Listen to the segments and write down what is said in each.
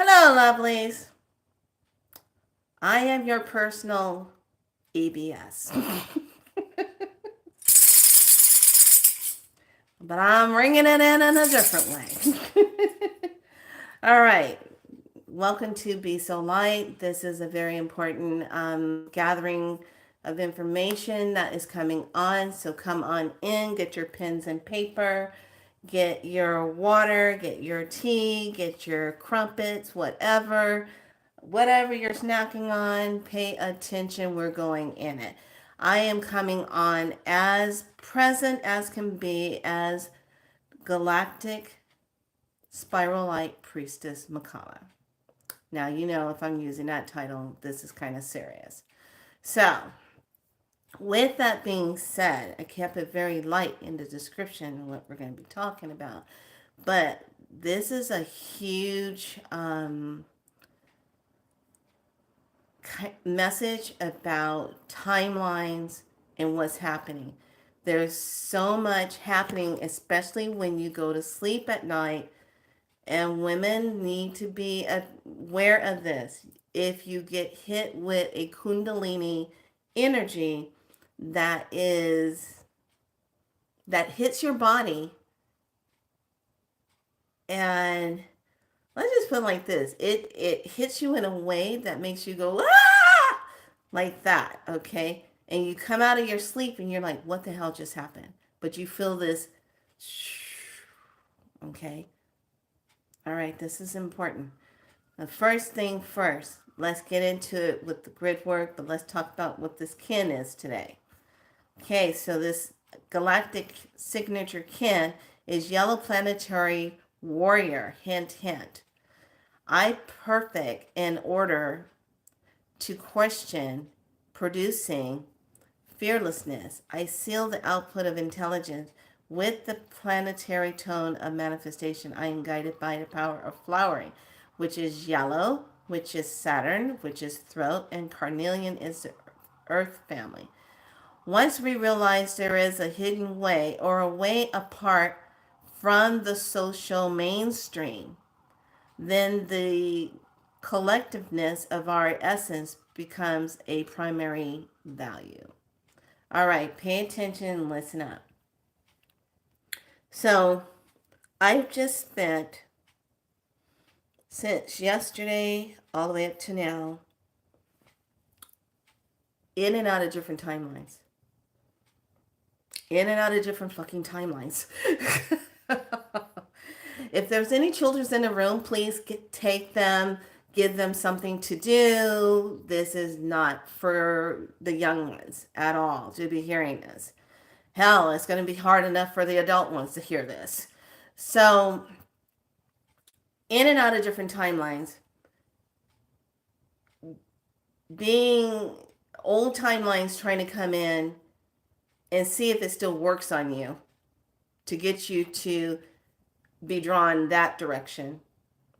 Hello, lovelies. I am your personal EBS. But I'm ringing it in a different way. All right. Welcome to Be So Light. This is a very important gathering of information that is coming on. So come on in, get your pens and paper, get your water, get your tea, get your crumpets, whatever you're snacking on, pay attention. We're going in it. I am coming on as present as can be as Galactic Spiral Light Priestess Makala. Now, you know, if I'm using that title, this is kind of serious. So, with that being said, I kept it very light in the description of what we're going to be talking about. But this is a huge message about timelines and what's happening. There's so much happening, especially when you go to sleep at night, and women need to be aware of this. If you get hit with a Kundalini energy that hits your body, and let's just put it like this, it hits you in a way that makes you go ah, like that, okay? And you come out of your sleep and you're like, what the hell just happened? But you feel this, okay? All right, this is important. The first thing first, let's get into it with the grid work, but let's talk about what this kin is today. Okay, so this galactic signature kin is yellow planetary warrior, hint, hint. I perfect in order to question producing fearlessness. I seal the output of intelligence with the planetary tone of manifestation. I am guided by the power of flowering, which is yellow, which is Saturn, which is throat, and carnelian is the earth family. Once we realize there is a hidden way or a way apart from the social mainstream, then the collectiveness of our essence becomes a primary value. All right, pay attention and listen up. So, I've just spent since yesterday all the way up to now in and out of different timelines. In and out of different fucking timelines. If there's any children in the room, please take them, give them something to do. This is not for the young ones at all to be hearing this. Hell, it's going to be hard enough for the adult ones to hear this. So, in and out of different timelines, being old timelines trying to come in and see if it still works on you to get you to be drawn that direction.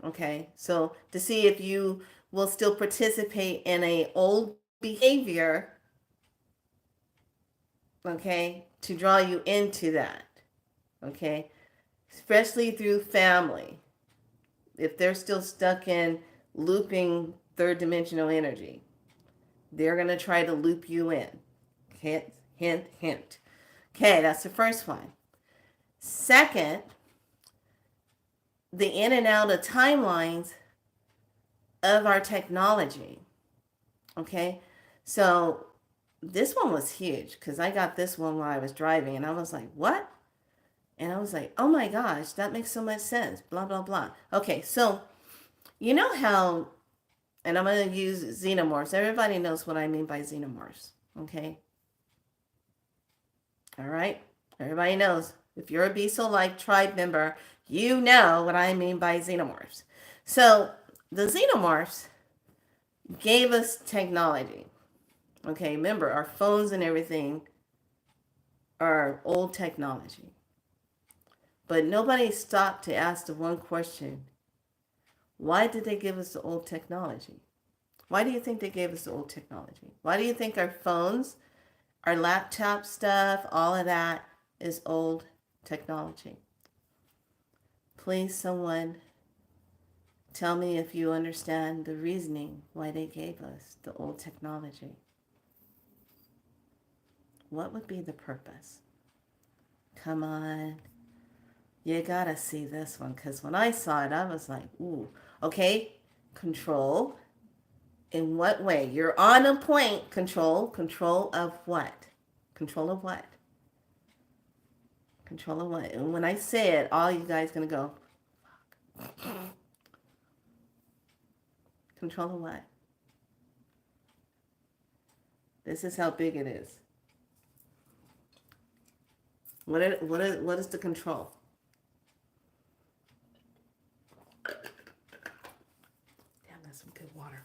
Okay, so to see if you will still participate in a old behavior, okay, to draw you into that, okay, especially through family. If they're still stuck in looping third dimensional energy, they're going to try to loop you in. Hint, hint, hint. Okay, that's the first one. Second, the in and out of timelines of our technology. Okay, so this one was huge because I got this one while I was driving and I was like, what? And I was like, oh my gosh, that makes so much sense. Blah, blah, blah. Okay, so you know how, and I'm going to use xenomorphs. Everybody knows what I mean by xenomorphs. Okay. All right. Everybody knows. If you're a Be So Light tribe member, you know what I mean by xenomorphs. So the xenomorphs gave us technology. Okay, remember, our phones and everything are old technology. But nobody stopped to ask the one question: why did they give us the old technology? Why do you think they gave us the old technology? Why do you think our phones, our laptop stuff, all of that is old technology? Please, someone Tell me if you understand the reasoning why they gave us the old technology. What would be the purpose? Come on. You gotta see this one, because when I saw it, I was like, ooh, okay, control. In what way? You're on a point. Control. Control of what? Control of what? Control of what? And when I say it, all you guys gonna go, control of what? This is how big it is. What is the control? Damn, that's some good water.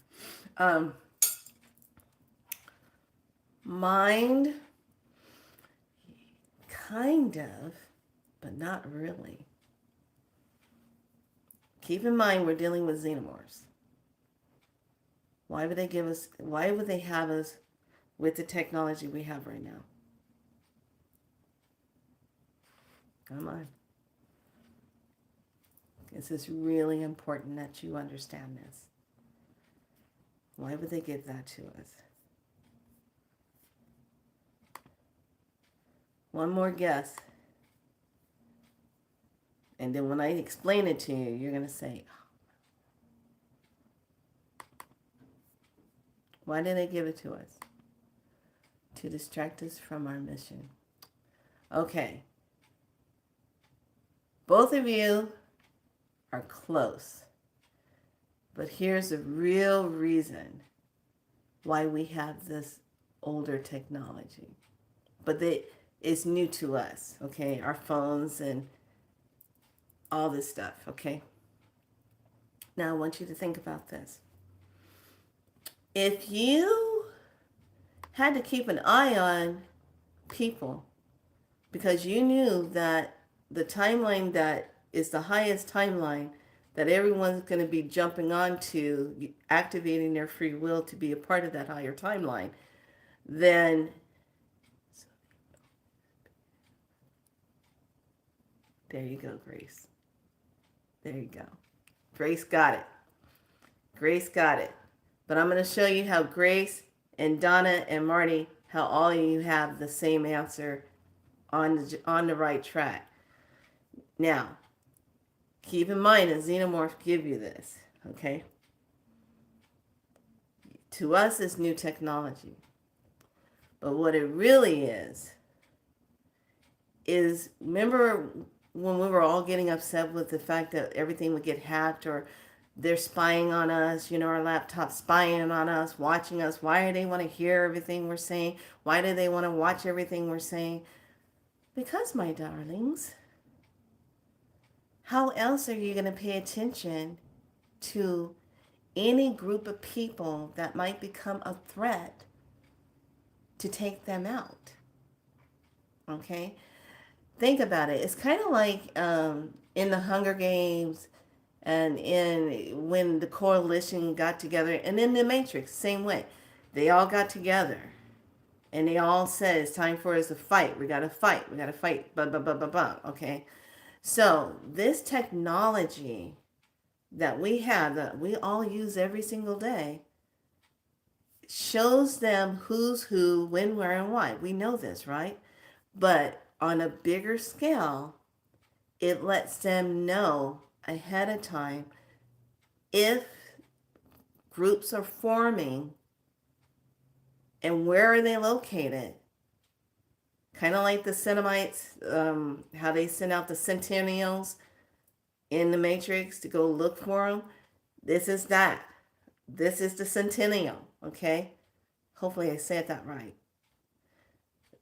Mind, kind of, but not really. Keep in mind we're dealing with xenomorphs. Why would they have us with the technology we have right now? Come on. This is really important that you understand this. Why would they give that to us? One more guess. And then when I explain it to you, you're going to say, why did they give it to us? To distract us from our mission. Okay. Both of you are close. But here's the real reason why we have this older technology. But it's new to us, okay? Our phones and all this stuff, okay? Now I want you to think about this. If you had to keep an eye on people because you knew that the timeline that is the highest timeline that everyone's going to be jumping onto, activating their free will to be a part of that higher timeline, then there you go, Grace. There you go. Grace got it. Grace got it. But I'm going to show you how Grace and Donna and Marty, how all of you have the same answer on the right track. Now, keep in mind that xenomorphs give you this, okay? To us, it's new technology. But what it really is remember when we were all getting upset with the fact that everything would get hacked or they're spying on us, our laptop spying on us, watching us. Why do they want to hear everything we're saying? Why do they want to watch everything we're saying? Because, my darlings, how else are you going to pay attention to any group of people that might become a threat to take them out? Okay? Think about it. It's kind of like in the Hunger Games and when the coalition got together, and in the Matrix, same way. They all got together and they all said it's time for us to fight. We got to fight. We got to fight. Blah, blah, blah, blah, blah. Okay? So this technology that we have, that we all use every single day, shows them who's who, when, where, and why. We know this, right? But on a bigger scale, it lets them know ahead of time if groups are forming and where are they located. Kind of like the Cenobites, how they send out the Sentinels in the Matrix to go look for them. This is that. This is the Sentinel, okay? Hopefully I said that right.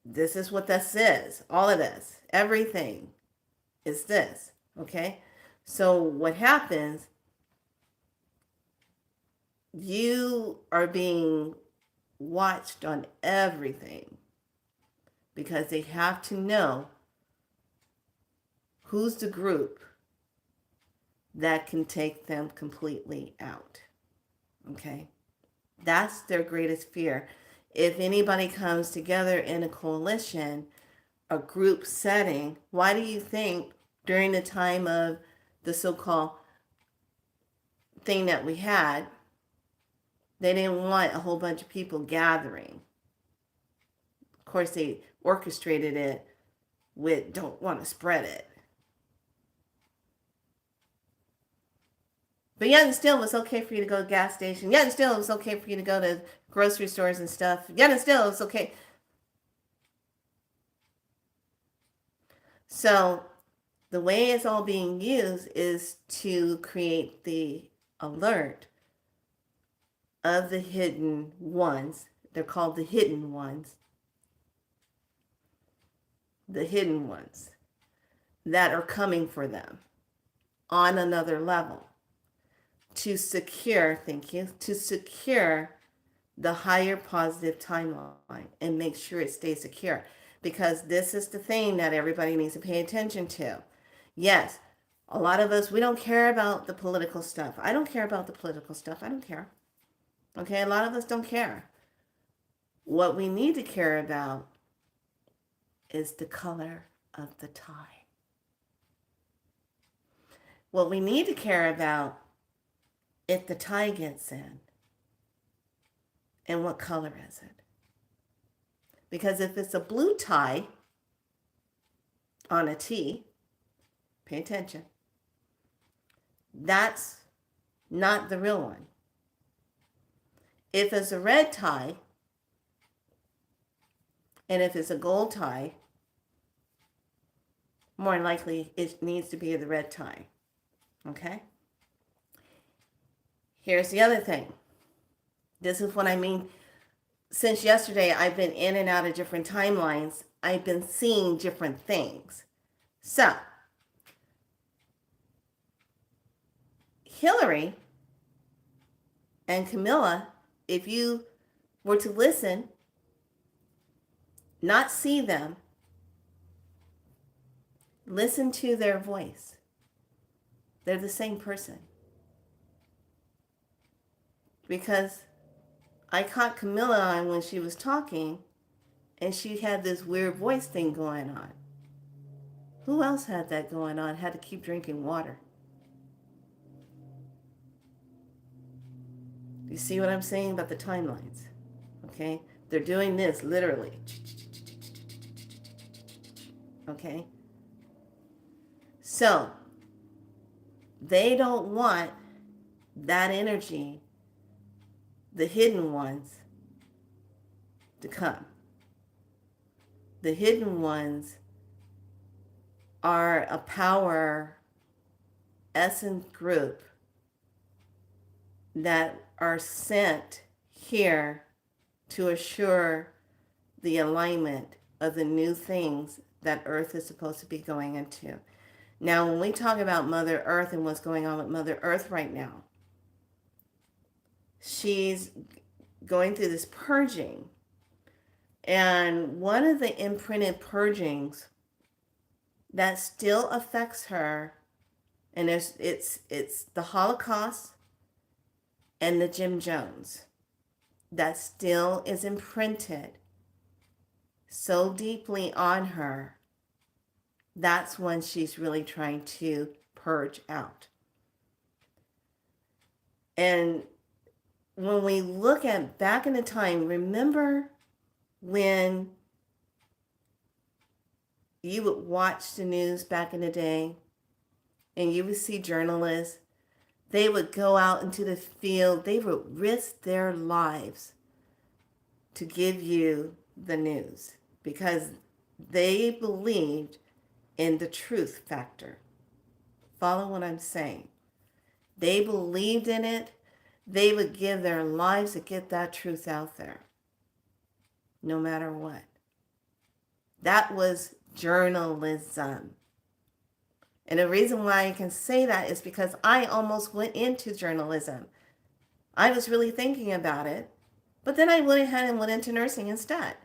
This is what this is. All of this. Everything is this, okay? So what happens, you are being watched on everything because they have to know who's the group that can take them completely out. Okay? That's their greatest fear. If anybody comes together in a coalition, a group setting, why do you think during the time of the so-called thing that we had, they didn't want a whole bunch of people gathering. Of course, they orchestrated it with don't want to spread it. But yet and still, it was okay for you to go to the gas station. Yet and still, it was okay for you to go to grocery stores and stuff. Yet and still, it was okay. So the way it's all being used is to create the alert of the hidden ones. They're called the hidden ones. The hidden ones that are coming for them on another level to secure, thank you, to secure the higher positive timeline and make sure it stays secure. Because this is the thing that everybody needs to pay attention to. Yes, a lot of us, we don't care about the political stuff. I don't care about the political stuff. I don't care. Okay, a lot of us don't care. What we need to care about is the color of the tie. What we need to care about if the tie gets in, and what color is it? Because if it's a blue tie on a T, pay attention, that's not the real one. If it's a red tie, and if it's a gold tie, more likely it needs to be the red tie. Okay? Here's the other thing. This is what I mean. Since yesterday, I've been in and out of different timelines. I've been seeing different things. So, Hillary and Camilla, if you were to listen, not see them, listen to their voice. They're the same person. Because I caught Camilla on when she was talking, and she had this weird voice thing going on. Who else had that going on? Had to keep drinking water. You see what I'm saying about the timelines? Okay? They're doing this literally. Okay? So, they don't want that energy, the hidden ones, to come. The hidden ones are a power essence group that are sent here to assure the alignment of the new things that Earth is supposed to be going into. Now, when we talk about Mother Earth and what's going on with Mother Earth right now, she's going through this purging. And one of the imprinted purgings that still affects her, and it's the Holocaust and the Jim Jones, that still is imprinted so deeply on her. That's when she's really trying to purge out. And when we look at back in the time, remember when you would watch the news back in the day and you would see journalists, they would go out into the field, they would risk their lives to give you the news because they believed in the truth factor. Follow what I'm saying. They believed in it. They would give their lives to get that truth out there, no matter what. That was journalism. And the reason why I can say that is because I almost went into journalism. I was really thinking about it, but then I went ahead and went into nursing instead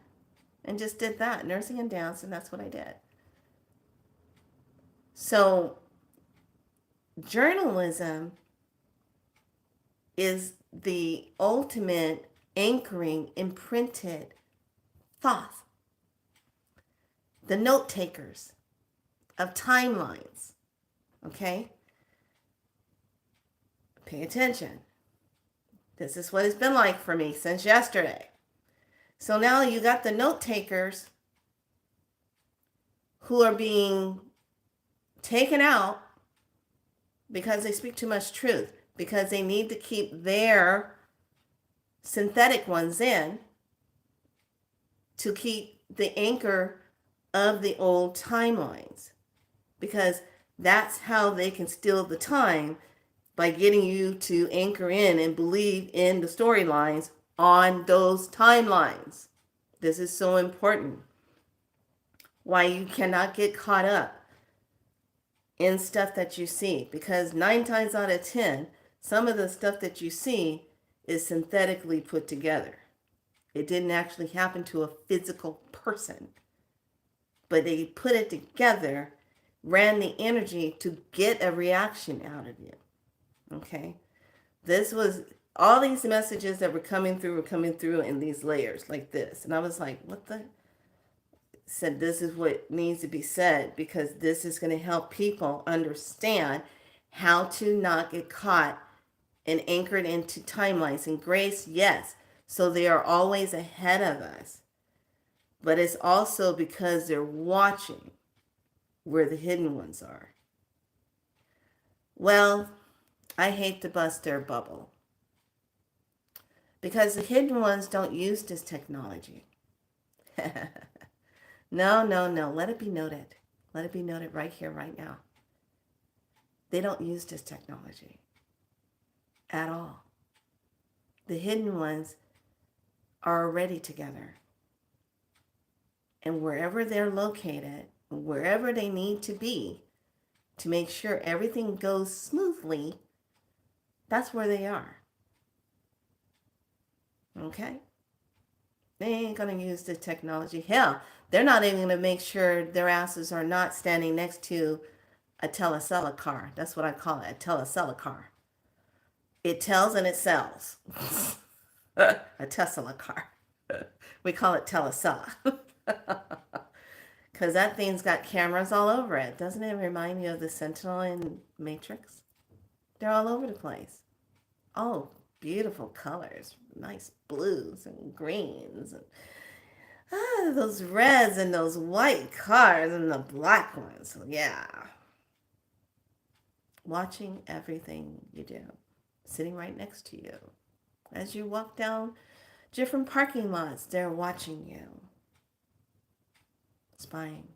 and just did that, nursing and dance, and that's what I did. So journalism is the ultimate anchoring, imprinted thought. The note takers of timelines. Okay? Pay attention. This is what it's been like for me since yesterday. So now you got the note takers who are being taken out because they speak too much truth, because they need to keep their synthetic ones in to keep the anchor of the old timelines, because that's how they can steal the time, by getting you to anchor in and believe in the storylines on those timelines. This is so important. Why you cannot get caught up in stuff that you see, because 9 times out of 10, some of the stuff that you see is synthetically put together. It didn't actually happen to a physical person, but they put it together, ran the energy to get a reaction out of you. Okay? This was, all these messages that were coming through in these layers like this. And I was like, what the? Said this is what needs to be said, because this is going to help people understand how to not get caught and anchored into timelines. And grace, yes. So they are always ahead of us. But it's also because they're watching where the hidden ones are. Well, I hate to bust their bubble, because the hidden ones don't use this technology. No. Let it be noted. Let it be noted right here, right now. They don't use this technology at all. The hidden ones are already together. And wherever they're located, wherever they need to be to make sure everything goes smoothly, that's where they are. Okay? They ain't going to use the technology. Hell, they're not even going to make sure their asses are not standing next to a telecella car. That's what I call it, a telecella car. It tells and it sells. A Tesla car. We call it telecella. Because that thing's got cameras all over it. Doesn't it remind you of the Sentinel in Matrix? They're all over the place. Oh, beautiful colors. Nice blues and greens. And, those reds and those white cars and the black ones. Yeah. Watching everything you do. Sitting right next to you. As you walk down different parking lots, they're watching you. Spying.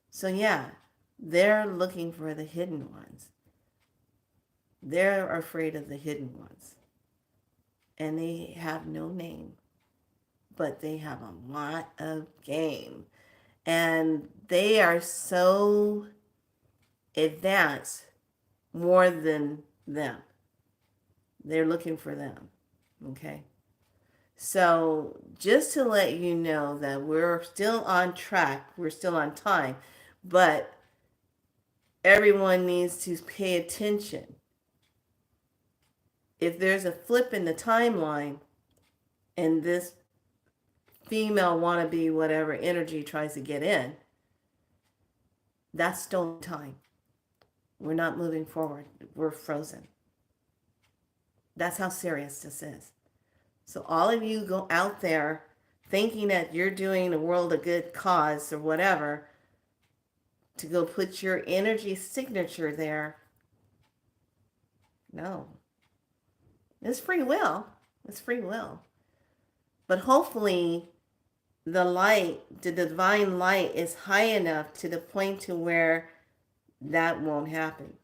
So yeah, they're looking for the hidden ones. They're afraid of the hidden ones. And they have no name, but they have a lot of game. And they are so advanced, more than them. They're looking for them. Okay? So just to let you know that we're still on track, we're still on time, but everyone needs to pay attention. If there's a flip in the timeline and this female wannabe whatever energy tries to get in, that's stolen time. We're not moving forward. We're frozen. That's how serious this is. So all of you go out there thinking that you're doing the world a good cause or whatever, to go put your energy signature there. No. It's free will. It's free will. But hopefully the light, the divine light, is high enough to the point to where that won't happen.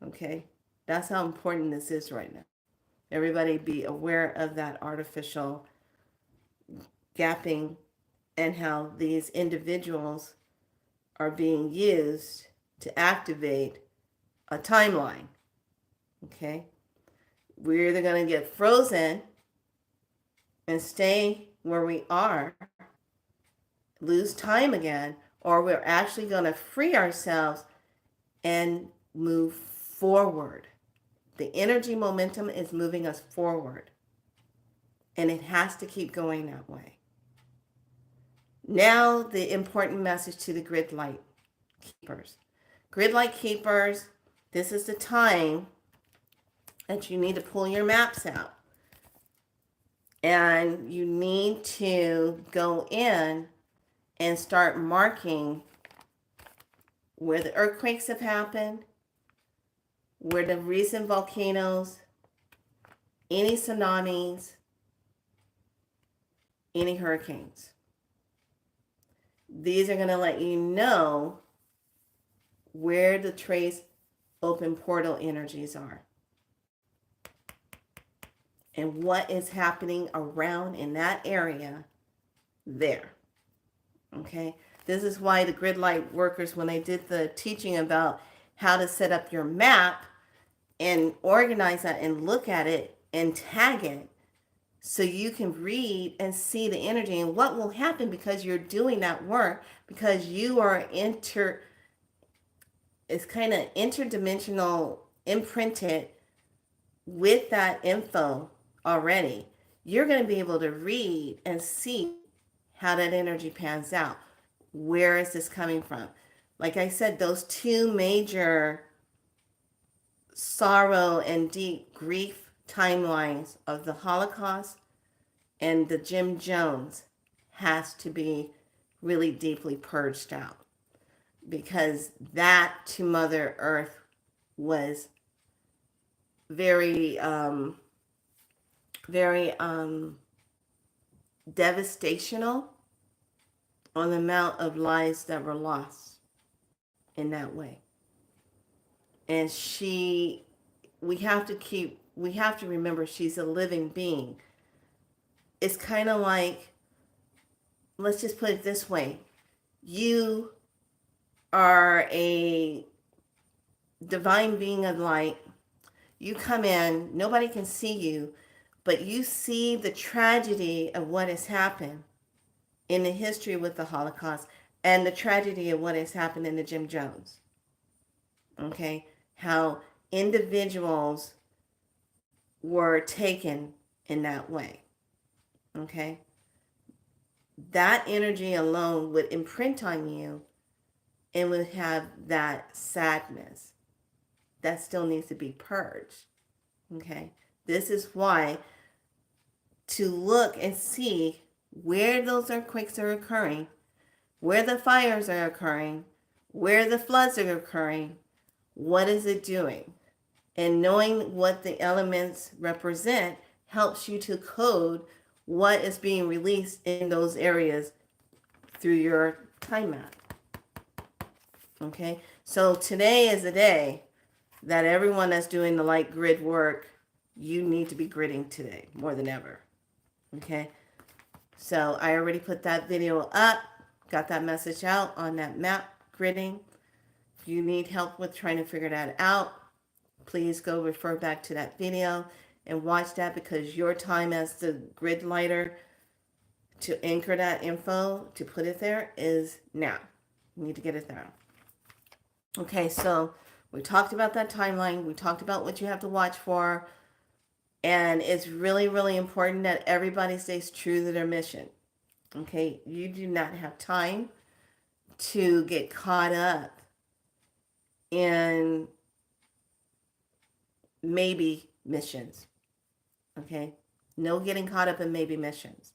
Okay? That's how important this is right now. Everybody be aware of that artificial gapping and how these individuals are being used to activate a timeline. Okay? We're either going to get frozen and stay where we are, lose time again, or we're actually going to free ourselves and move forward. The energy momentum is moving us forward, and it has to keep going that way. Now, the important message to the grid light keepers. Grid light keepers, this is the time that you need to pull your maps out. And you need to go in and start marking where the earthquakes have happened, where the recent volcanoes, any tsunamis, any hurricanes. These are going to let you know where the trace open portal energies are and what is happening around in that area there. Okay, this is why the grid light workers, when they did the teaching about how to set up your map and organize that and look at it and tag it, so you can read and see the energy and what will happen because you're doing that work, because you are it's kind of interdimensional imprinted with that info already. You're going to be able to read and see how that energy pans out. Where is this coming from? Like I said, those two major sorrow and deep grief timelines of the Holocaust and the Jim Jones has to be really deeply purged out, because that to Mother Earth was very devastational on the amount of lives that were lost in that way. And we have to remember she's a living being. It's kind of like, let's just put it this way. You are a divine being of light. You come in, nobody can see you, but you see the tragedy of what has happened in the history with the Holocaust and the tragedy of what has happened in the Jim Jones. Okay? How individuals were taken in that way. Okay? That energy alone would imprint on you and would have that sadness that still needs to be purged. Okay? This is why to look and see where those earthquakes are occurring, where the fires are occurring, where the floods are occurring, what is it doing? And knowing what the elements represent helps you to code what is being released in those areas through your time map. Okay, so today is the day that everyone that's doing the light grid work, you need to be gridding today more than ever. Okay, so I already put that video up, got that message out on that map gridding. If you need help with trying to figure that out, please go refer back to that video and watch that, because your time as the grid lighter to anchor that info, to put it there, is now. You need to get it there. Okay, so we talked about that timeline. We talked about what you have to watch for. And it's really, really important that everybody stays true to their mission. Okay, you do not have time to get caught up in maybe missions. Okay, no getting caught up in maybe missions.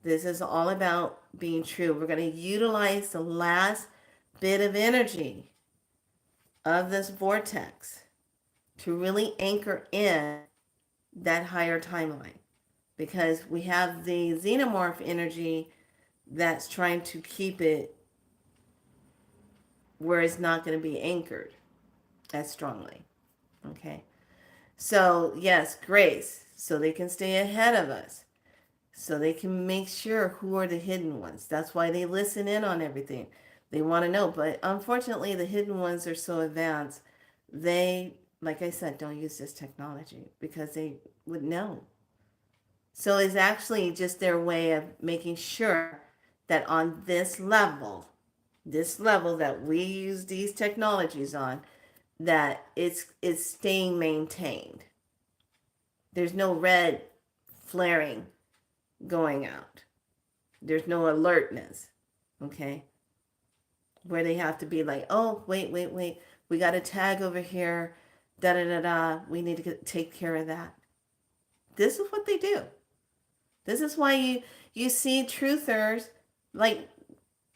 This is all about being true. We're going to utilize the last bit of energy of this vortex to really anchor in that higher timeline, because we have the xenomorph energy that's trying to keep it where it's not going to be anchored as strongly. Okay, so yes, grace, so they can stay ahead of us, so they can make sure who are the hidden ones. That's why they listen in on everything. They want to know, but unfortunately the hidden ones are so advanced, they, like I said, don't use this technology because they would know. So it's actually just their way of making sure that on this level that we use these technologies on, that it's staying maintained. There's no red flaring going out. There's no alertness, okay? Where they have to be like, oh, wait. We got a tag over here Da da da da. We need to take care of that. This is what they do. This is why you see truthers like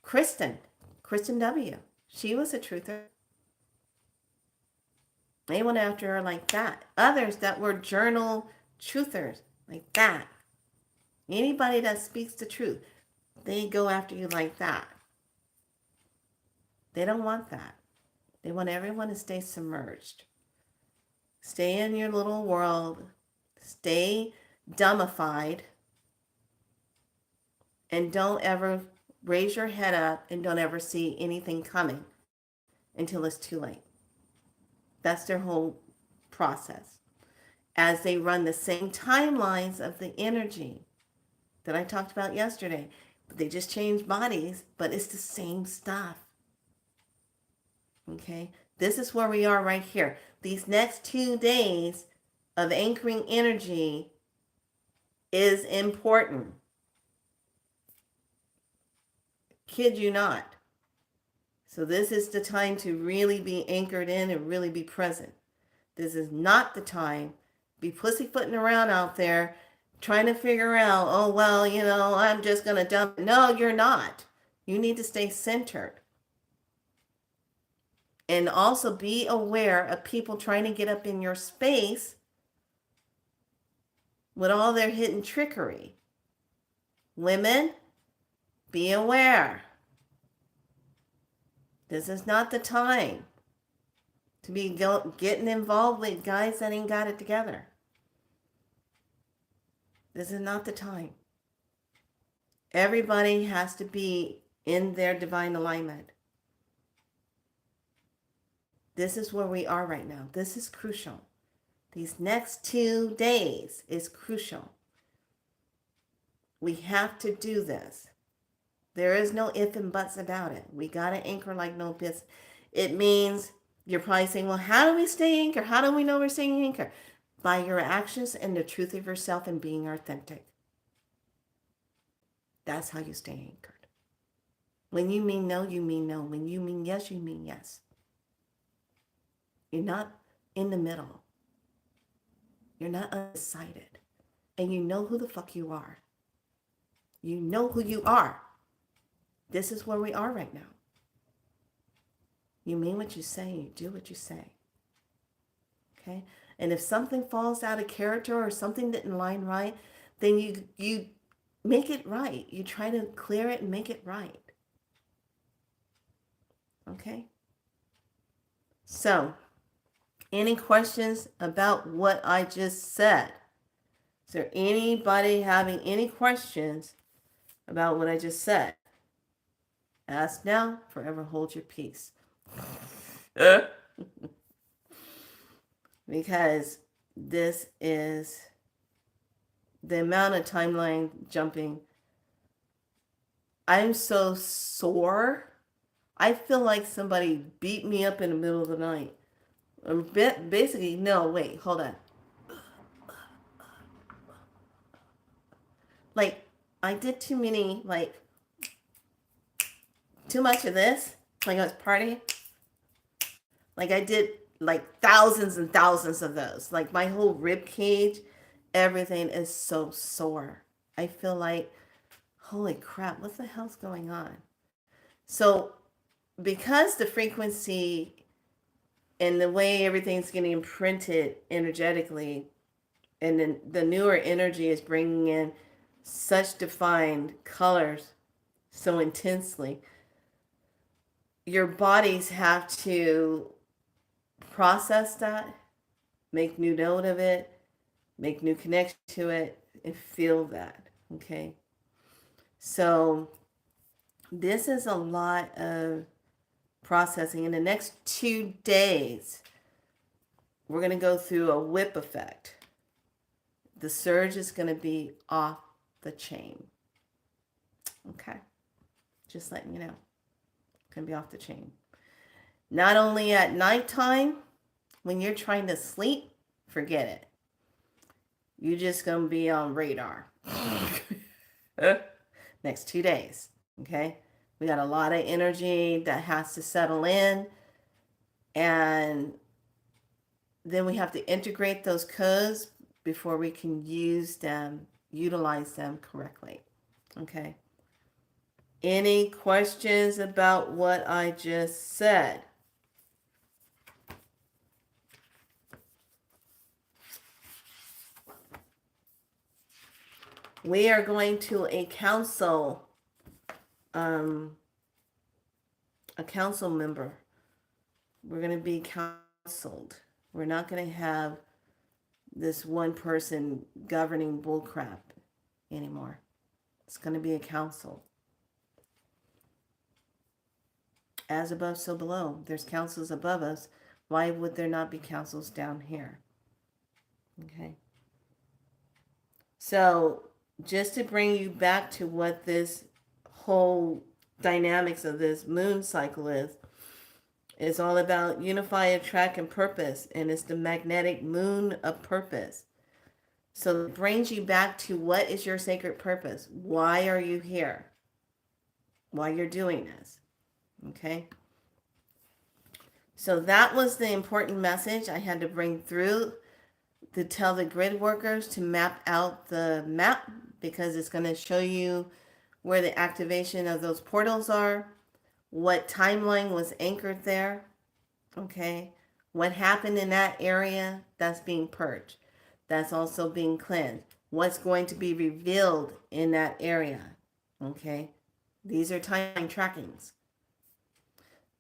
Kristen W. She was a truther. They went after her like that. Others that were journal truthers like that. Anybody that speaks the truth, they go after you like that. They don't want that. They want everyone to stay submerged. Stay in your little world. Stay dumbified. And don't ever raise your head up and don't ever see anything coming until it's too late. That's their whole process. As they run the same timelines of the energy that I talked about yesterday. They just change bodies, but it's the same stuff. Okay? This is where we are right here. These next 2 days of anchoring energy is important. Kid you not. So this is the time to really be anchored in and really be present. This is not the time to be pussyfooting around out there trying to figure out, oh, well, I'm just going to dump. No, you're not. You need to stay centered. And also be aware of people trying to get up in your space with all their hidden trickery. Women, be aware. This is not the time to be getting involved with guys that ain't got it together. This is not the time. Everybody has to be in their divine alignment. This is where we are right now. This is crucial. These next 2 days is crucial. We have to do this. There is no if and buts about it. We got to anchor like no business. It means you're probably saying, well, how do we stay anchored? How do we know we're staying anchored? By your actions and the truth of yourself and being authentic. That's how you stay anchored. When you mean no, you mean no. When you mean yes, you mean yes. You're not in the middle. You're not undecided. And you know who the fuck you are. You know who you are. This is where we are right now. You mean what you say, you do what you say. Okay? And if something falls out of character or something didn't line right, then you make it right. You try to clear it and make it right. Okay? So, any questions about what I just said? Is there anybody having any questions about what I just said? Ask now, forever hold your peace. Because this is the amount of timeline jumping. I'm so sore. I feel like somebody beat me up in the middle of the night. Basically, no, wait, hold on. Like, I did too much of this. Like I was partying. Like I did thousands and thousands of those. Like my whole rib cage, everything is so sore. I feel like, holy crap, what the hell's going on? So because the frequency and the way everything's getting imprinted energetically, and then the newer energy is bringing in such defined colors so intensely, your bodies have to process that, make new note of it, make new connection to it, and feel that, okay? So this is a lot of processing. In the next 2 days, we're going to go through a whip effect. The surge is going to be off the chain. Okay? Just letting you know. It's going to be off the chain. Not only at nighttime, when you're trying to sleep, forget it. You're just going to be on radar. Next 2 days. Okay? We got a lot of energy that has to settle in. And then we have to integrate those codes before we can utilize them correctly. Okay. Any questions about what I just said? We are going to a council member. We're going to be counseled. We're not going to have this one person governing bullcrap anymore. It's going to be a council. As above, so below. There's councils above us. Why would there not be councils down here? Okay. So just to bring you back to what this whole dynamics of this moon cycle is all about unify, attract, and purpose. And it's the magnetic moon of purpose. So it brings you back to what is your sacred purpose? Why are you here? Why you're doing this? Okay. So that was the important message I had to bring through to tell the grid workers to map out the map, because it's going to show you where the activation of those portals are, what timeline was anchored there, okay, what happened in that area that's being purged, that's also being cleansed, what's going to be revealed in that area, okay. These are timeline trackings.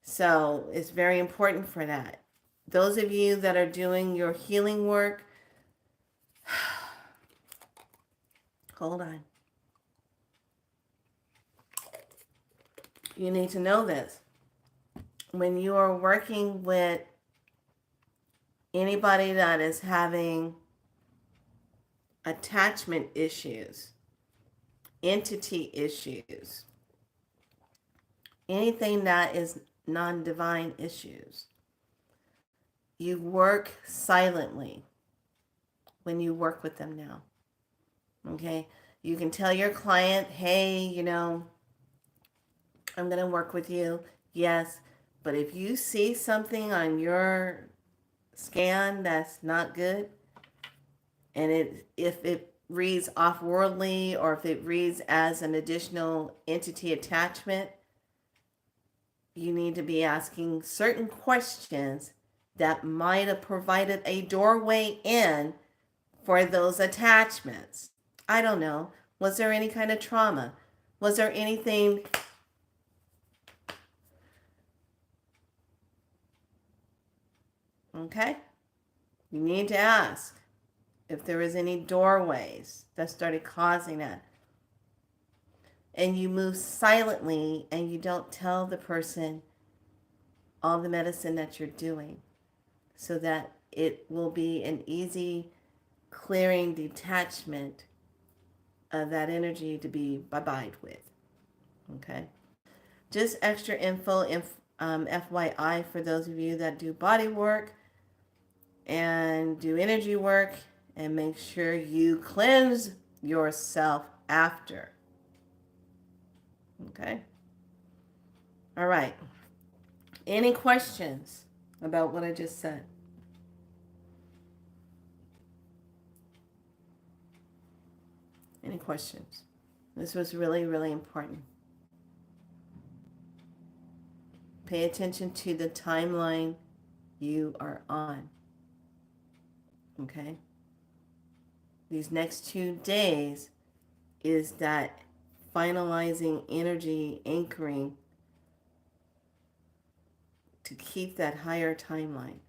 So it's very important for that. Those of you that are doing your healing work, hold on. You need to know this. When you are working with anybody that is having attachment issues, entity issues, anything that is non-divine issues, you work silently when you work with them now. Okay? You can tell your client, hey, I'm going to work with you. Yes. But if you see something on your scan that's not good, and if it reads off-worldly, or if it reads as an additional entity attachment, you need to be asking certain questions that might have provided a doorway in for those attachments. I don't know. Was there any kind of trauma? Was there anything? Okay? You need to ask if there was any doorways that started causing that. And you move silently and you don't tell the person all the medicine that you're doing, so that it will be an easy clearing detachment of that energy to be bye-bye with. Okay? Just extra info, FYI, for those of you that do body work and do energy work, and make sure you cleanse yourself after. Okay? All right. Any questions about what I just said? Any questions? This was really, really important. Pay attention to the timeline you are on. Okay? These next 2 days is that finalizing energy anchoring to keep that higher timeline,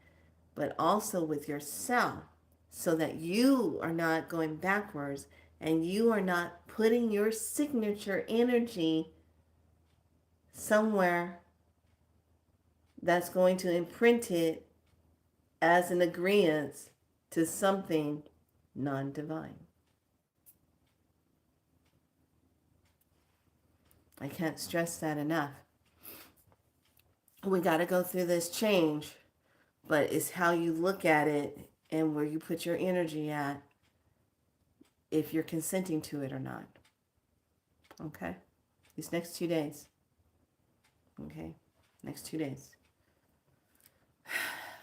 but also with yourself, so that you are not going backwards and you are not putting your signature energy somewhere that's going to imprint it as an agreement to something non-divine. I can't stress that enough. We got to go through this change, but it's how you look at it and where you put your energy at, if you're consenting to it or not. Okay? These next 2 days. Okay? Next 2 days.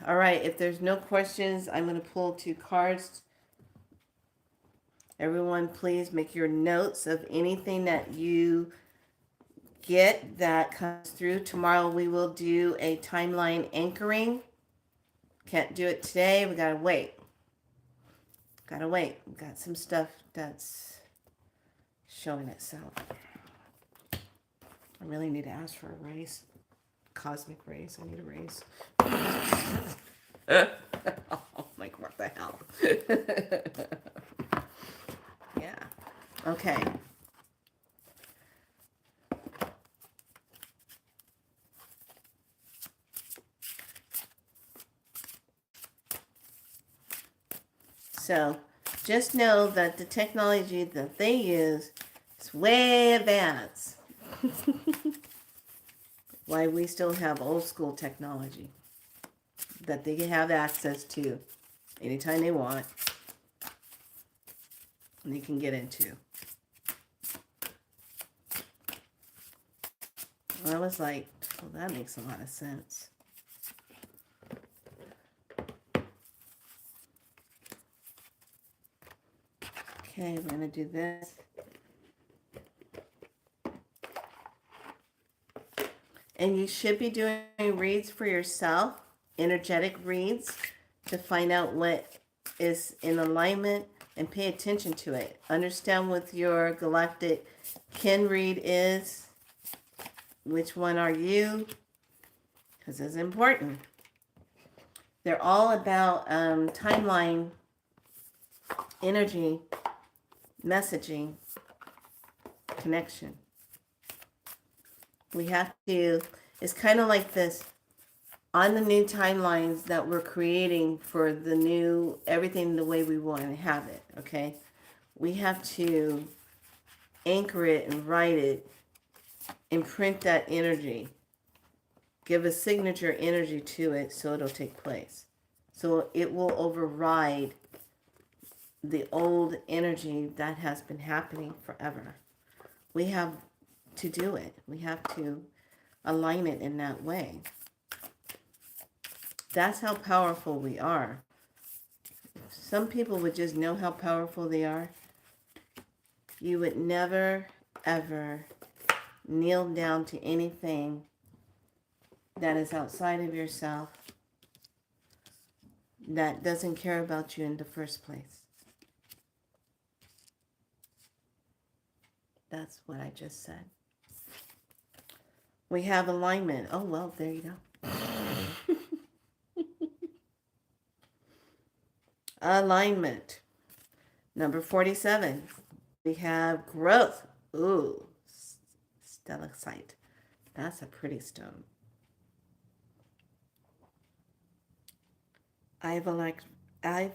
All right, if there's no questions, I'm going to pull 2 cards. Everyone, please make your notes of anything that you get that comes through. Tomorrow we will do a timeline anchoring. Can't do it today. We gotta wait. Gotta wait. We got some stuff that's showing itself. I really need to ask for a raise. Cosmic raise. I need a raise. Oh, like what the hell? Yeah. Okay. So just know that the technology that they use is way advanced. Why we still have old school technology that they can have access to anytime they want and they can get into. I was like, well, that makes a lot of sense. Okay, we're going to do this. And you should be doing reads for yourself, energetic reads, to find out what is in alignment and pay attention to it. Understand what your galactic kin read is. Which one are you? Because it's important. They're all about timeline, energy, messaging, connection. We have to, it's kind of like this, on the new timelines that we're creating for the new, everything the way we want to have it, okay? We have to anchor it and write it, imprint that energy, give a signature energy to it so it'll take place. So it will override the old energy that has been happening forever. We have to do it. We have to align it in that way. That's how powerful we are. If some people would just know how powerful they are, you would never, ever kneel down to anything that is outside of yourself, that doesn't care about you in the first place. That's what I just said. We have alignment. Oh, well, there you go. Alignment. Number 47. We have growth. Ooh, stalactite. That's a pretty stone. Ivolite, and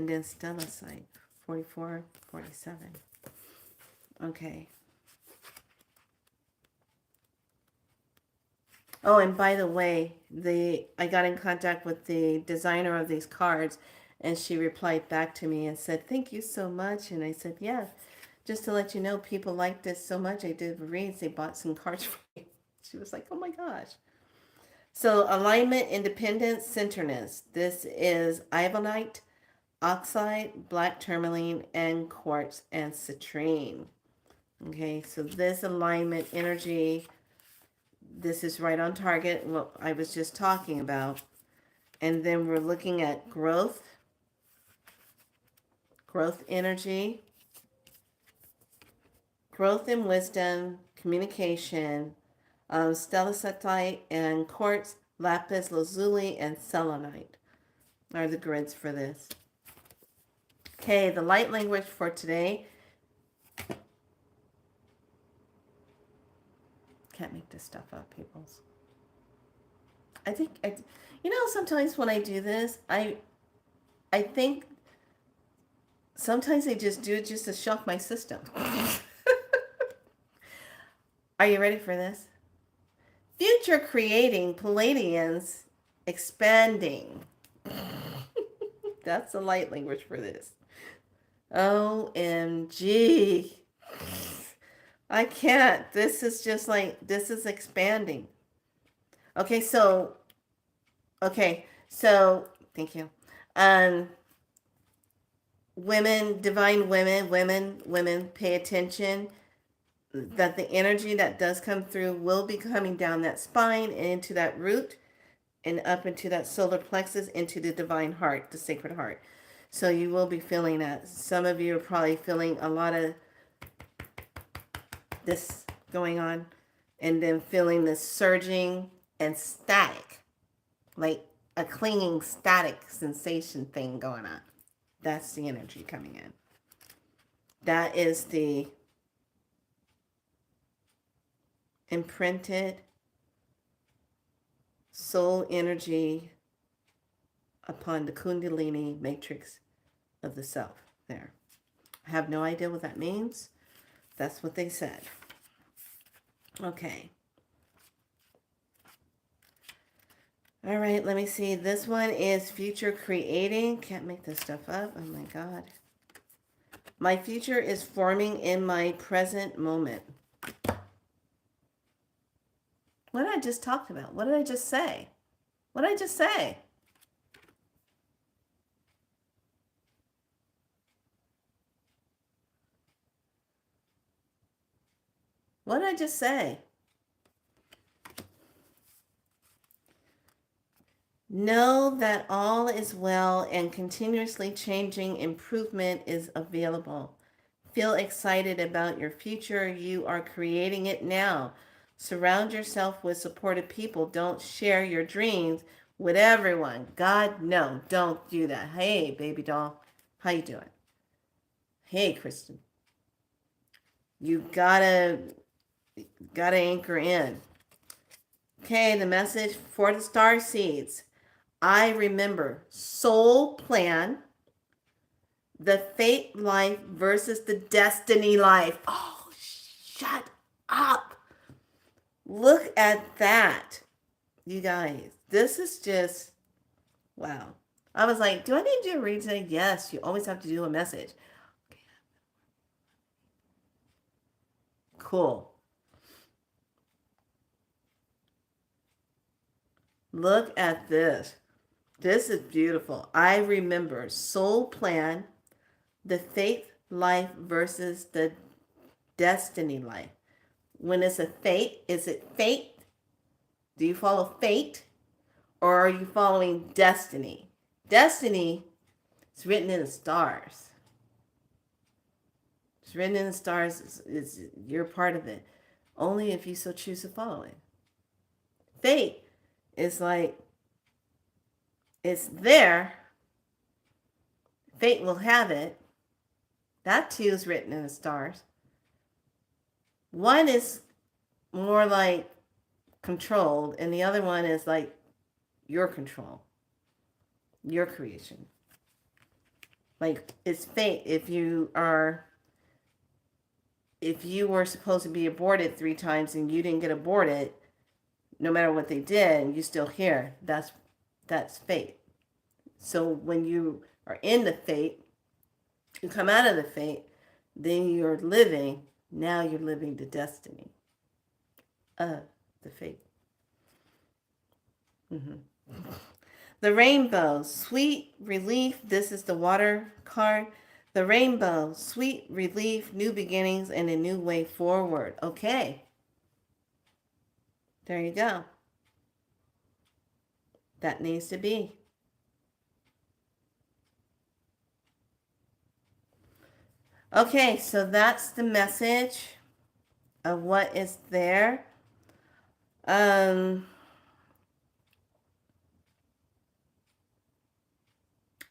then stalactite. 44, 47. Okay. Oh, and by the way, I got in contact with the designer of these cards, and she replied back to me and said, "Thank you so much." And I said, "Yeah, just to let you know, people liked this so much. I did reads. They bought some cards for me." She was like, "Oh my gosh." So alignment, independence, centerness. This is ivolite, oxide, black tourmaline, and quartz and citrine. Okay, so this alignment energy, this is right on target, what I was just talking about. And then we're looking at growth energy, growth in wisdom, communication, stalactite and quartz, lapis lazuli, and selenite are the grids for this. Okay, the light language for today. Can't make this stuff up, peoples. I think, sometimes when I do this, I think sometimes I just do it just to shock my system. Are you ready for this? Future creating Palladians expanding. That's the light language for this. OMG. I can't. This is just like, this is expanding. Okay, so Okay, so thank you. Um, women, divine women, pay attention that the energy that does come through will be coming down that spine and into that root and up into that solar plexus into the divine heart, the sacred heart. So you will be feeling that. Some of you are probably feeling a lot of this going on and then feeling this surging and static, like a clinging static sensation thing going on. That's the energy coming in. That is the imprinted soul energy upon the Kundalini matrix of the self there. I have no idea what that means. That's what they said. Okay. All right, let me see. This one is future creating. Can't make this stuff up. Oh my God. My future is forming in my present moment. What did I just talk about? What did I just say? What did I just say? What did I just say? Know that all is well and continuously changing improvement is available. Feel excited about your future. You are creating it now. Surround yourself with supportive people. Don't share your dreams with everyone. God, no, don't do that. Hey, baby doll, how you doing? Hey, Kristen, you gotta anchor in. Okay, the message for the star seeds. I remember soul plan, the fate life versus the destiny life. Oh, shut up. Look at that, you guys. This is just, wow. I was like, do I need to do a read today? Yes, you always have to do a message. Cool. Look at this. This is beautiful. I remember soul plan, the faith life versus the destiny life. When it's a fate, is it fate? Do you follow fate or are you following destiny? Destiny is written in the stars. It's written in the stars. You're part of it. Only if you so choose to follow it. Fate is like, it's there. Fate will have it. That too is written in the stars. One is more like controlled, and the other one is like your control, your creation. Like it's fate. If you were supposed to be aborted 3 times and you didn't get aborted, no matter what they did, you're still here. That's fate. So when you are in the fate, you come out of the fate, then you're living. Now you're living the destiny of the fate. The rainbow, sweet relief. This is the water card. The rainbow, sweet relief, new beginnings, and a new way forward. Okay. There you go. That needs to be. Okay, so that's the message of what is there.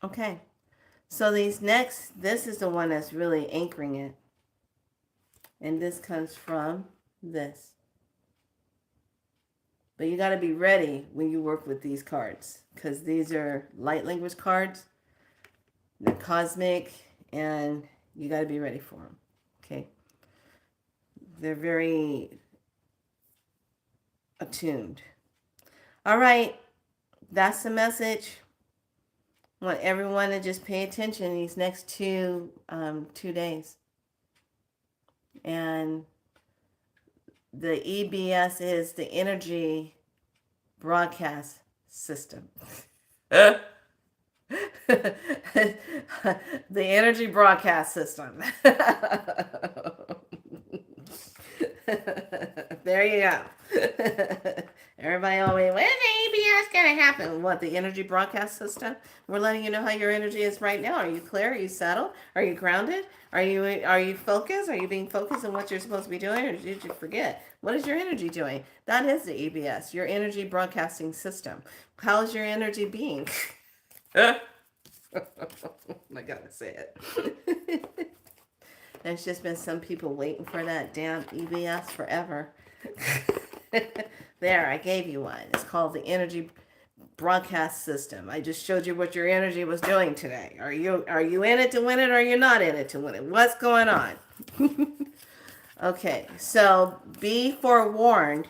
Okay. So this is the one that's really anchoring it. And this comes from this. But you got to be ready when you work with these cards because these are light language cards. They're cosmic and you got to be ready for them. Okay. They're very attuned. All right. That's the message. I want everyone to just pay attention these next 2 days. And the EBS is the energy broadcast system. The energy broadcast system. There you go. Everybody always, when the ABS gonna happen? What, the energy broadcast system? We're letting you know how your energy is right now. Are you clear? Are you settled? Are you grounded? Are you focused? Are you being focused on what you're supposed to be doing, or did you forget? What is your energy doing? That is the EBS, your energy broadcasting system. How is your energy being? I gotta say it. There's just been some people waiting for that damn EBS forever. There, I gave you one. It's called the energy broadcast system. I just showed you what your energy was doing today. Are you in it to win it, or are you not in it to win it? What's going on? Okay, so be forewarned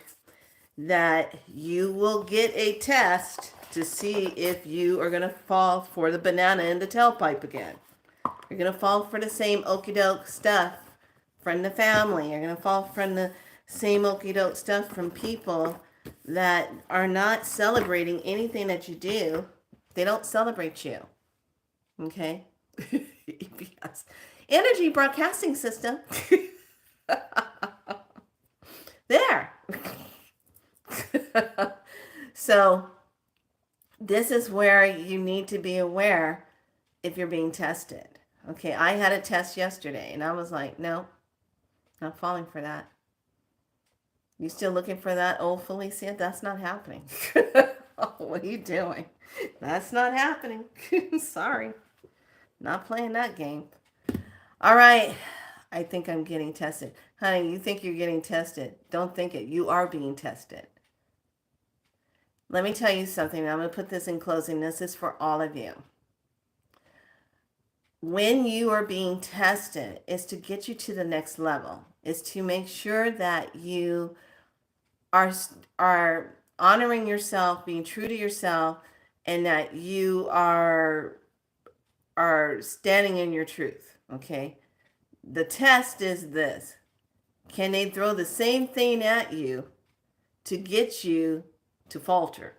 that you will get a test to see if you are going to fall for the banana in the tailpipe again. You're going to fall for the same okie doke stuff from the family. You're going to fall from the same okie doke stuff from people that are not celebrating anything that you do. They don't celebrate you. Okay? EBS. Energy broadcasting system. There. So, this is where you need to be aware if you're being tested. Okay, I had a test yesterday and I was like, no, not falling for that. You still looking for that old Felicia? That's not happening. What are you doing? That's not happening. Sorry. Not playing that game. All right. I think I'm getting tested. Honey, you think you're getting tested. Don't think it. You are being tested. Let me tell you something. I'm going to put this in closing. This is for all of you. When you are being tested, is to get you to the next level. Is to make sure that you are honoring yourself, being true to yourself, and that you are standing in your truth. Okay? The test is this. Can they throw the same thing at you to get you to falter,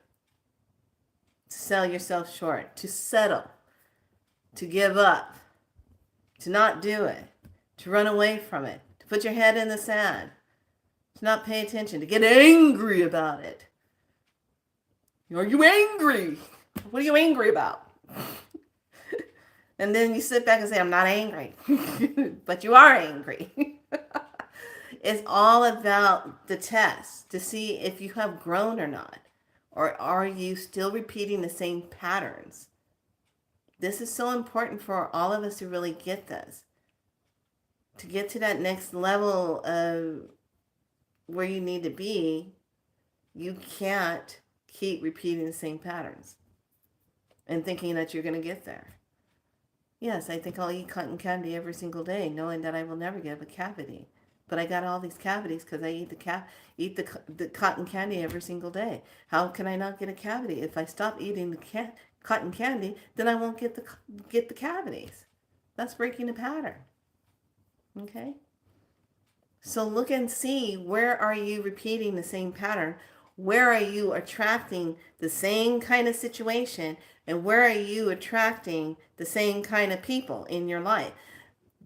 to sell yourself short, to settle, to give up, to not do it, to run away from it, to put your head in the sand, to not pay attention, to get angry about it? Are you angry? What are you angry about? And then you sit back and say, I'm not angry. But you are angry. It's all about the test to see if you have grown or not. Or are you still repeating the same patterns? This is so important for all of us to really get this. To get to that next level of where you need to be, you can't keep repeating the same patterns and thinking that you're going to get there. Yes, I think I'll eat cotton candy every single day, knowing that I will never get a cavity. But I got all these cavities because I eat the cotton candy every single day. How can I not get a cavity? If I stop eating the cotton candy, then I won't get the cavities. That's breaking the pattern. Okay? So look and see, where are you repeating the same pattern? Where are you attracting the same kind of situation? And where are you attracting the same kind of people in your life?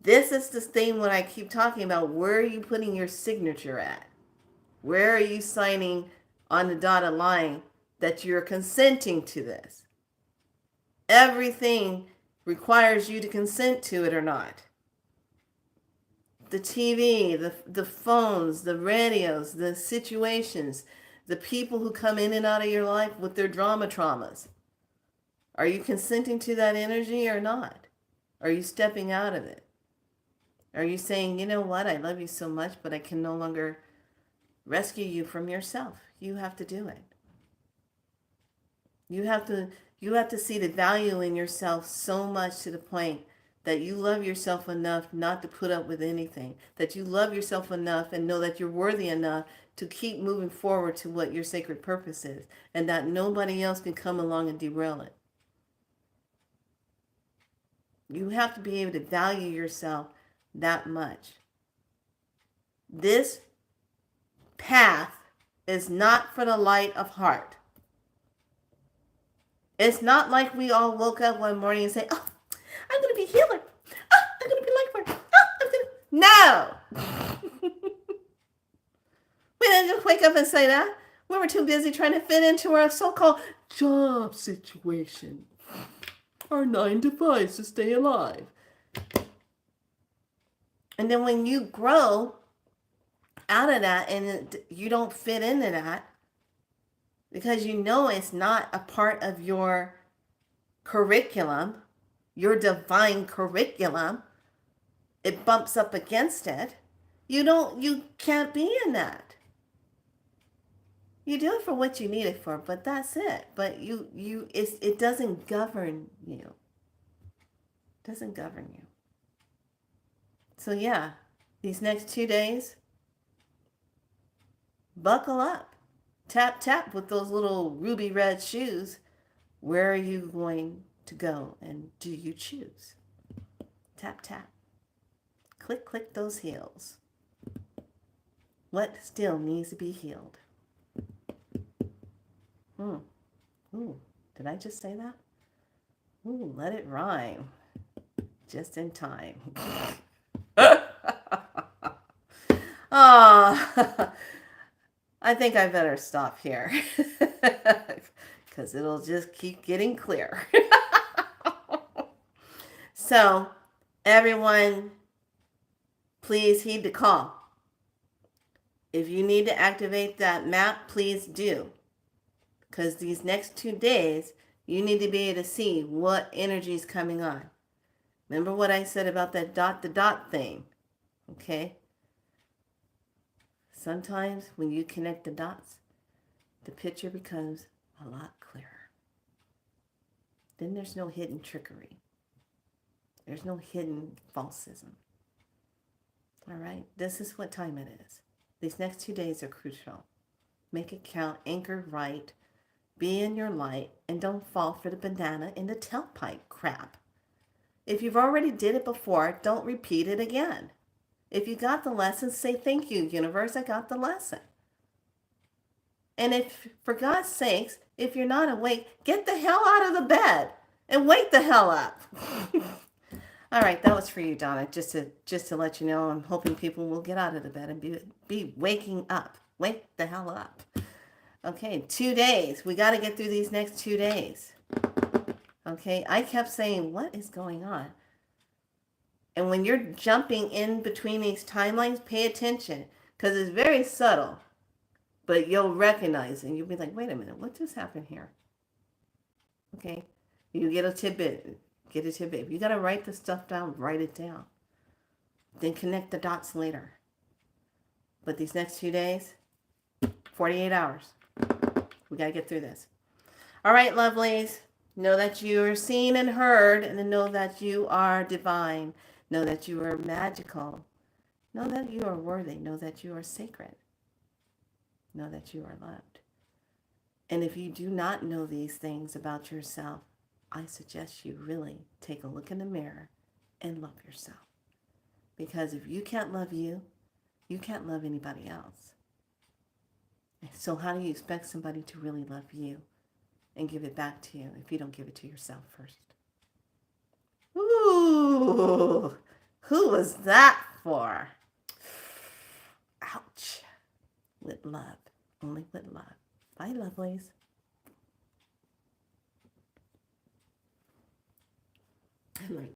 This is the thing when I keep talking about, where are you putting your signature at? Where are you signing on the dotted line that you're consenting to this? Everything requires you to consent to it or not. The TV, the phones, the radios, the situations, the people who come in and out of your life with their traumas. Are you consenting to that energy or not? Are you stepping out of it? Are you saying, you know what, I love you so much, but I can no longer rescue you from yourself. You have to do it. You have to see the value in yourself so much to the point that you love yourself enough not to put up with anything. That you love yourself enough and know that you're worthy enough to keep moving forward to what your sacred purpose is. And that nobody else can come along and derail it. You have to be able to value yourself that much. This path is not for the light of heart. It's not like we all woke up one morning and say, "Oh, I'm going to be healer. Oh, I'm going to be light worker. Oh, I'm going to." No, we didn't just wake up and say that. We were too busy trying to fit into our so-called job situation, our 9 to 5 to stay alive. And then when you grow out of that and you don't fit into that because you know it's not a part of your curriculum, your divine curriculum, it bumps up against it. You can't be in that. You do it for what you need it for, but that's it. But it doesn't govern you. It doesn't govern you. So yeah, these next 2 days, buckle up. Tap tap with those little ruby red shoes. Where are you going to go and do you choose? Tap tap. Click click those heels. What still needs to be healed? Ooh, did I just say that? Ooh, let it rhyme. Just in time. Oh, I think I better stop here because it'll just keep getting clearer. So, everyone, please heed the call. If you need to activate that map, please do. Because these next 2 days, you need to be able to see what energy is coming on. Remember what I said about that dot to dot thing? Okay? Sometimes when you connect the dots, the picture becomes a lot clearer. Then there's no hidden trickery. There's no hidden falsism. All right? This is what time it is. These next 2 days are crucial. Make it count, anchor right, be in your light, and don't fall for the banana in the tailpipe crap. If you've already did it before, don't repeat it again. If you got the lesson, say thank you, universe, I got the lesson. And if, for God's sakes, if you're not awake, get the hell out of the bed and wake the hell up. All right, that was for you, Donna. Just to let you know, I'm hoping people will get out of the bed and be waking up. Wake the hell up. Okay, 2 days. We got to get through these next 2 days. Okay, I kept saying, what is going on? And when you're jumping in between these timelines, pay attention because it's very subtle, but you'll recognize and you'll be like, wait a minute, what just happened here? Okay, you get a tidbit. Get a tidbit. If you got to write the stuff down, write it down. Then connect the dots later. But these next 2 days, 48 hours, we got to get through this. All right, lovelies. Know that you are seen and heard, and know that you are divine. Know that you are magical. Know that you are worthy. Know that you are sacred. Know that you are loved. And if you do not know these things about yourself, I suggest you really take a look in the mirror and love yourself. Because if you can't love you, you can't love anybody else. So how do you expect somebody to really love you and give it back to you if you don't give it to yourself first? Ooh, who was that for? Ouch. With love. Only with love. Bye, lovelies. I'm like,